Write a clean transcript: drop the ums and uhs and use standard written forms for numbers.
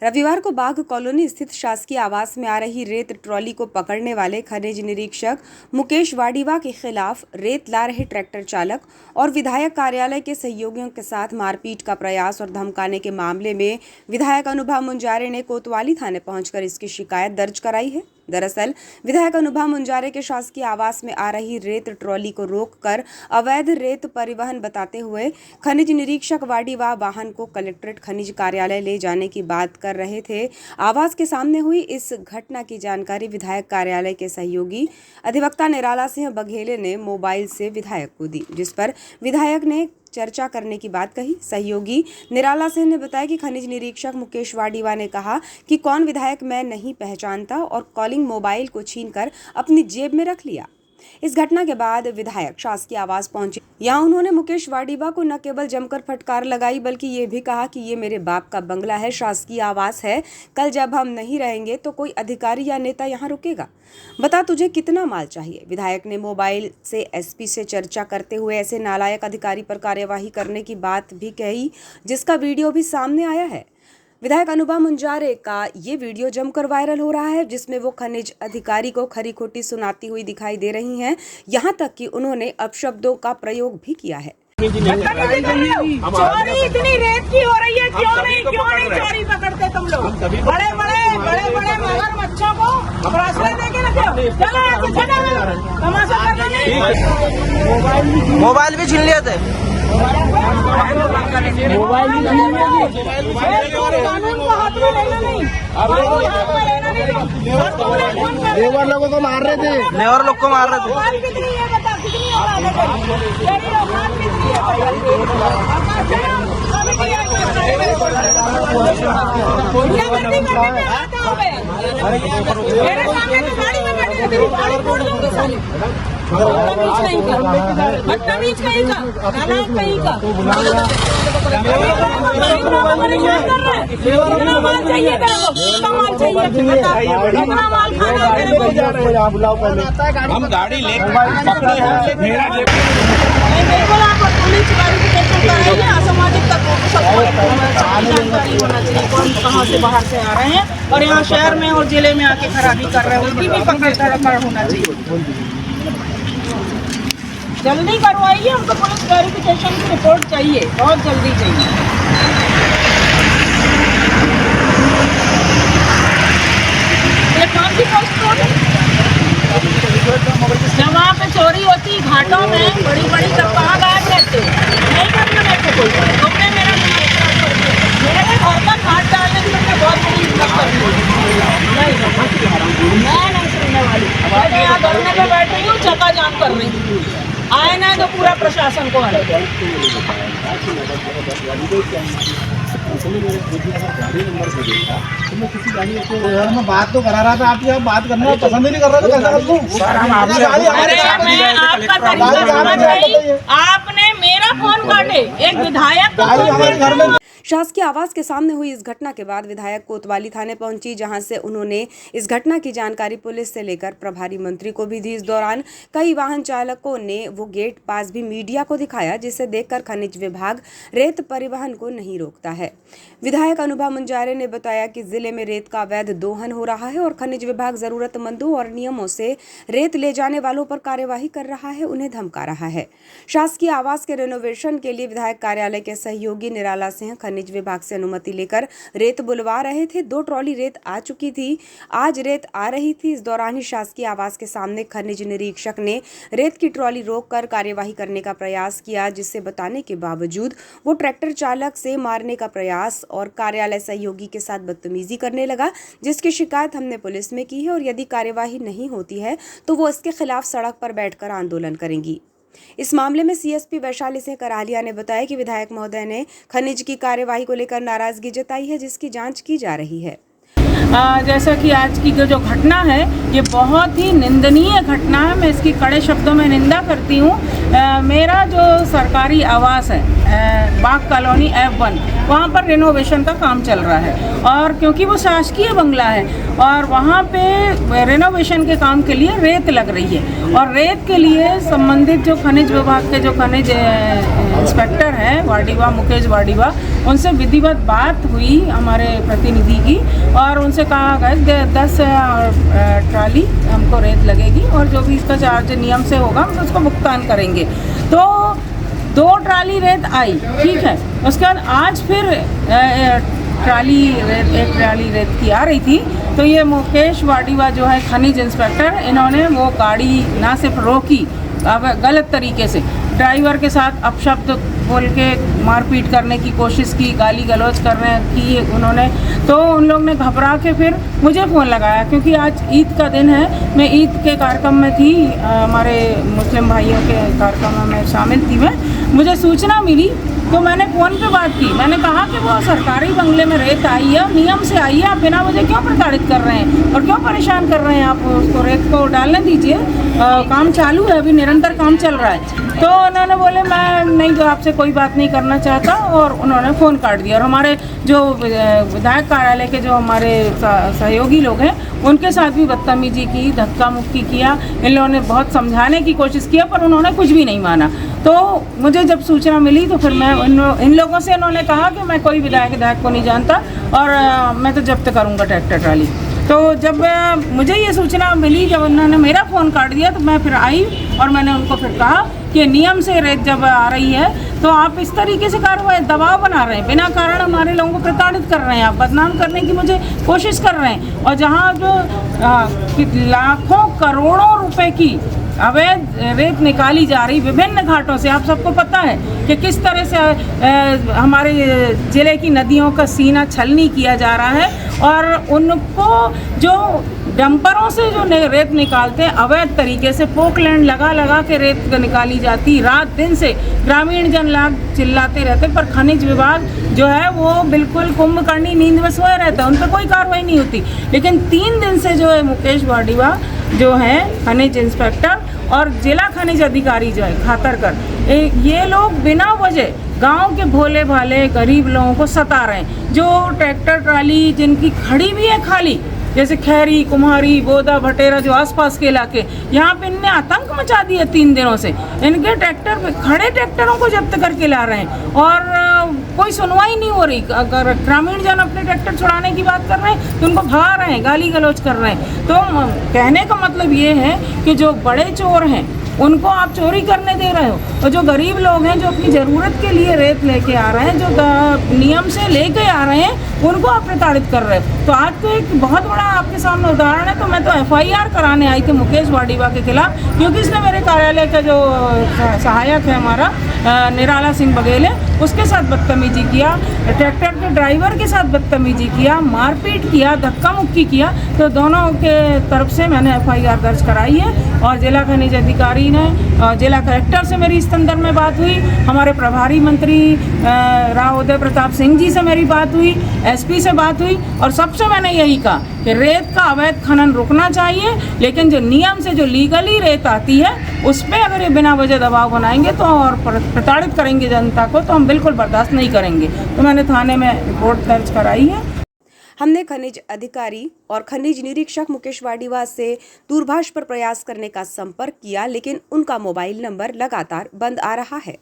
रविवार को बाघ कॉलोनी स्थित शासकीय आवास में आ रही रेत ट्रॉली को पकड़ने वाले खनिज निरीक्षक मुकेश वाडीवा के खिलाफ रेत ला रहे ट्रैक्टर चालक और विधायक कार्यालय के सहयोगियों के साथ मारपीट का प्रयास और धमकाने के मामले में विधायक अनुभव मुंजारे ने कोतवाली थाने पहुंचकर इसकी शिकायत दर्ज कराई है। दरअसल विधायक अनुभव मुंजारे के शासकीय आवास में आ रही रेत ट्रॉली को रोककर अवैध रेत परिवहन बताते हुए खनिज निरीक्षक वाडीवा वाहन को कलेक्ट्रेट खनिज कार्यालय ले जाने की बात कर रहे थे। आवास के सामने हुई इस घटना की जानकारी विधायक कार्यालय के सहयोगी अधिवक्ता निराला सिंह बघेले ने मोबाइल से विधायक को दी, जिस पर विधायक ने चर्चा करने की बात कही। सहयोगी निराला सिंह ने बताया कि खनिज निरीक्षक मुकेश वाडीवा ने कहा कि कौन विधायक मैं नहीं पहचानता और कॉलिंग मोबाइल को छीनकर अपनी जेब में रख लिया। इस घटना के बाद विधायक शासकीय आवास पहुंचे। यहाँ उन्होंने मुकेश वाडीवा को न केवल जमकर फटकार लगाई बल्कि ये भी कहा कि ये मेरे बाप का बंगला है, शासकीय आवास है, कल जब हम नहीं रहेंगे तो कोई अधिकारी या नेता यहाँ रुकेगा, बता तुझे कितना माल चाहिए। विधायक ने मोबाइल से एसपी से चर्चा करते हुए ऐसे नालायक अधिकारी पर कार्यवाही करने की बात भी कही, जिसका वीडियो भी सामने आया है। विधायक अनुभव मुंजारे का ये वीडियो जमकर वायरल हो रहा है, जिसमें वो खनिज अधिकारी को खरी खोटी सुनाती हुई दिखाई दे रही हैं। यहाँ तक कि उन्होंने अपशब्दों का प्रयोग भी किया है। चोरी इतनी रेत की हो रही है, क्यों नहीं चोरी पकड़ते तुम लोग? बड़े मगरमच्छों को रास्ते देके रखे तमाशा करना। मोबाइल भी छीन लिए थे। कानून को हाथ में लेना नहीं, लेबर लोगों को मार रहे थे, लेबर लोग को मार रहे थे। कितनी है बता, कितनी तेरी औकात कितनी है? मेरे सामने तो गाड़ी में बैठी है, तेरी गाड़ी फोड़ दूंगी साली। बदतमीज कहीं का, नालायक कहीं का। कितना माल चाहिए तेरे को? कितना माल चाहिए? कितना माल खाना है तेरे को? हम गाड़ी लेकर पकड़े हैं, मेरा बिल्कुल आप पुलिस वेरिफिकेशन कराइए। असामाजिक तत्वों को सबको जानकारी होना चाहिए कौन कहाँ से बाहर से आ रहे हैं और यहाँ शहर में और जिले में आके खराबी कर रहे हैं, उनकी भी पकड़ होना चाहिए। जल्दी करवाइए, हमको पुलिस वेरिफिकेशन की रिपोर्ट चाहिए, बहुत जल्दी चाहिए। ये कौन सी पोस्ट कोड है? जब वहाँ पे चोरी होती घाटों में बड़ी तब कहाँ गायब रहते? नहीं करना रहते कोई। तुमने मेरे घर पर हाथ डालने की तुमने बहुत बड़ी हिम्मत कर दी। मैं नहीं सुनने वाली। मैं यहाँ धरने पे बैठ रही हूँ, चक्का जाम कर रही हूँ। आए ना तो पूरा प्रशासन को आए। मैं बात तो करा रहा था, आपकी आप बात करना पसंद ही नहीं कर रहा था, कैसा कर दूं? आपका तरीका समझ नहीं, आपने मेरा फोन काटे, एक विधायक का फोन घर में। शासकीय आवास के सामने हुई इस घटना के बाद विधायक कोतवाली थाने पहुंची, जहां से उन्होंने इस घटना की जानकारी पुलिस से लेकर प्रभारी मंत्री को भी दी। इस दौरान कई वाहन चालकों ने वो गेट पास भी मीडिया को दिखाया, जिसे देखकर खनिज विभाग रेत परिवहन को नहीं रोकता है। विधायक अनुभव मुंजारे ने बताया कि जिले में रेत का अवैध दोहन हो रहा है और खनिज विभाग जरूरतमंदों और नियमों से रेत ले जाने वालों पर कार्यवाही कर रहा है, उन्हें धमका रहा है। शासकीय आवास के रेनोवेशन के लिए विधायक कार्यालय के सहयोगी निराला सिंह खनिज विभाग से अनुमति लेकर रेत बुलवा रहे थे। 2 ट्रॉली रेत आ चुकी थी, आज रेत आ रही थी। इस दौरान ही शासकीय आवास के सामने खनिज निरीक्षक ने रेत की ट्रॉली रोककर कार्यवाही करने का प्रयास किया, जिससे बताने के बावजूद वो ट्रैक्टर चालक से मारने का प्रयास और कार्यालय सहयोगी के साथ बदतमीजी करने लगा, जिसकी शिकायत हमने पुलिस में की है और यदि कार्यवाही नहीं होती है तो वो इसके खिलाफ सड़क पर बैठकर आंदोलन करेंगी। इस मामले में सीएसपी वैशाली सिंह करालिया ने बताया कि विधायक महोदय ने खनिज की कार्यवाही को लेकर नाराजगी जताई है, जिसकी जांच की जा रही है। जैसा कि आज की जो घटना है ये बहुत ही निंदनीय घटना है, मैं इसकी कड़े शब्दों में निंदा करती हूँ। मेरा जो सरकारी आवास है बाघ कॉलोनी F1, वहाँ पर रेनोवेशन का काम चल रहा है और क्योंकि वो शासकीय बंगला है और वहाँ पे रेनोवेशन के काम के लिए रेत लग रही है और रेत के लिए संबंधित जो खनिज विभाग के जो खनिज इंस्पेक्टर हैं वाडीवा, मुकेश वाडीवा, उनसे विधिवत बात हुई हमारे प्रतिनिधि की और उनसे कहा गया 10 ट्राली हमको रेत लगेगी और जो भी इसका चार्ज नियम से होगा हम उसको भुगतान करेंगे। तो 2 ट्राली रेत आई, ठीक है। उसके बाद आज फिर एक ट्राली रेत की आ रही थी, तो ये मुकेश वाडीवा जो है खनिज इंस्पेक्टर, इन्होंने वो गाड़ी ना सिर्फ रोकी, अब गलत तरीके से ड्राइवर के साथ अपशब्द बोल के मारपीट करने की कोशिश की, गाली गलौज करने की उन्होंने। तो उन लोग ने घबरा के फिर मुझे फ़ोन लगाया, क्योंकि आज ईद का दिन है, मैं ईद के कार्यक्रम में थी, हमारे मुस्लिम भाइयों के कार्यक्रम में शामिल थी मैं। मुझे सूचना मिली तो मैंने फ़ोन पे बात की। मैंने कहा कि वो सरकारी बंगले में रेत आई है, नियम से आई है, आप बिना मुझे क्यों प्रताड़ित कर रहे हैं और क्यों परेशान कर रहे हैं? आप उसको रेत को डालने दीजिए, काम चालू है, अभी निरंतर काम चल रहा है। तो उन्होंने बोले मैं नहीं, तो आपसे कोई बात नहीं करना चाहता, और उन्होंने फ़ोन काट दिया। और हमारे जो विधायक कार्यालय के जो हमारे सहयोगी लोग हैं उनके साथ भी बदतमीजी की, धक्का मुक्की किया। इन लोगों ने बहुत समझाने की कोशिश किया पर उन्होंने कुछ भी नहीं माना। तो मुझे जब सूचना मिली तो फिर मैं इन लोगों से, इन्होंने कहा कि मैं कोई विधायक को नहीं जानता और मैं तो जब्त करूँगा ट्रैक्टर ट्राली। तो जब मुझे ये सूचना मिली, जब उन्होंने मेरा फ़ोन काट दिया, तो मैं फिर आई और मैंने उनको फिर कहा कि नियम से रेत जब आ रही है तो आप इस तरीके से कार्रवाई, दबाव बना रहे हैं, बिना कारण हमारे लोगों को प्रताड़ित कर रहे हैं, आप बदनाम करने की मुझे कोशिश कर रहे हैं। और जहाँ जो लाखों करोड़ों रुपए की अवैध रेत निकाली जा रही विभिन्न घाटों से, आप सबको पता है कि किस तरह से हमारे ज़िले की नदियों का सीना छलनी किया जा रहा है, और उनको जो डंपरों से जो रेत निकालते हैं अवैध तरीके से, पोकलैंड लगा लगा के रेत निकाली जाती, रात दिन से ग्रामीण जन लाग चिल्लाते रहते, पर खनिज विभाग जो है वो बिल्कुल कुंभकर्णी नींद में सोए रहता है, उन पर कोई कार्रवाई नहीं होती। लेकिन 3 दिन से जो है मुकेश वाडीवा जो है खनिज इंस्पेक्टर और जिला खनिज अधिकारी जो है खातरकर, ये लोग बिना वजह गांव के भोले भाले गरीब लोगों को सता रहे हैं। जो ट्रैक्टर ट्राली जिनकी खड़ी भी है खाली, जैसे खैरी, कुम्हारी, बोदा, भटेरा, जो आसपास के इलाके, यहाँ पे इनने आतंक मचा दिया 3 दिनों से। इनके ट्रैक्टर पे खड़े ट्रैक्टरों को जब्त करके ला रहे हैं और कोई सुनवाई नहीं हो रही। अगर ग्रामीण जन अपने ट्रैक्टर छुड़ाने की बात कर रहे हैं तो उनको भगा रहे हैं, गाली गलौज कर रहे हैं। तो कहने का मतलब ये है कि जो बड़े चोर हैं उनको आप चोरी करने दे रहे हो, और जो गरीब लोग हैं जो अपनी ज़रूरत के लिए रेत लेके आ रहे हैं, जो नियम से लेके आ रहे हैं, उनको आप प्रताड़ित कर रहे हो। तो आज तो एक बहुत बड़ा आपके सामने उदाहरण है। तो मैं तो FIR कराने आई थी मुकेश वाडीवा के खिलाफ, क्योंकि इसने मेरे कार्यालय का जो सहायक है हमारा निराला सिंह बघेले, उसके साथ बदतमीजी किया, ट्रैक्टर के ड्राइवर के साथ बदतमीजी किया, मारपीट किया, धक्का मुक्की किया। तो दोनों के तरफ से मैंने FIR दर्ज कराई है। और जिला खनिज अधिकारी ने, जिला कलेक्टर से मेरी इस संदर्भ में बात हुई, हमारे प्रभारी मंत्री राव उदय प्रताप सिंह जी से मेरी बात हुई, SP से बात हुई, और सबसे मैंने यही कहा कि रेत का अवैध खनन रुकना चाहिए, लेकिन जो नियम से जो लीगली रेत आती है उस पर अगर ये बिना वजह दबाव बनाएंगे तो और प्रताड़ित करेंगे जनता को, तो हम बिल्कुल बर्दाश्त नहीं करेंगे। तो मैंने थाने में रिपोर्ट दर्ज कराई है। हमने खनिज अधिकारी और खनिज निरीक्षक मुकेश वाडीवा से दूरभाष पर प्रयास करने का संपर्क किया, लेकिन उनका मोबाइल नंबर लगातार बंद आ रहा है।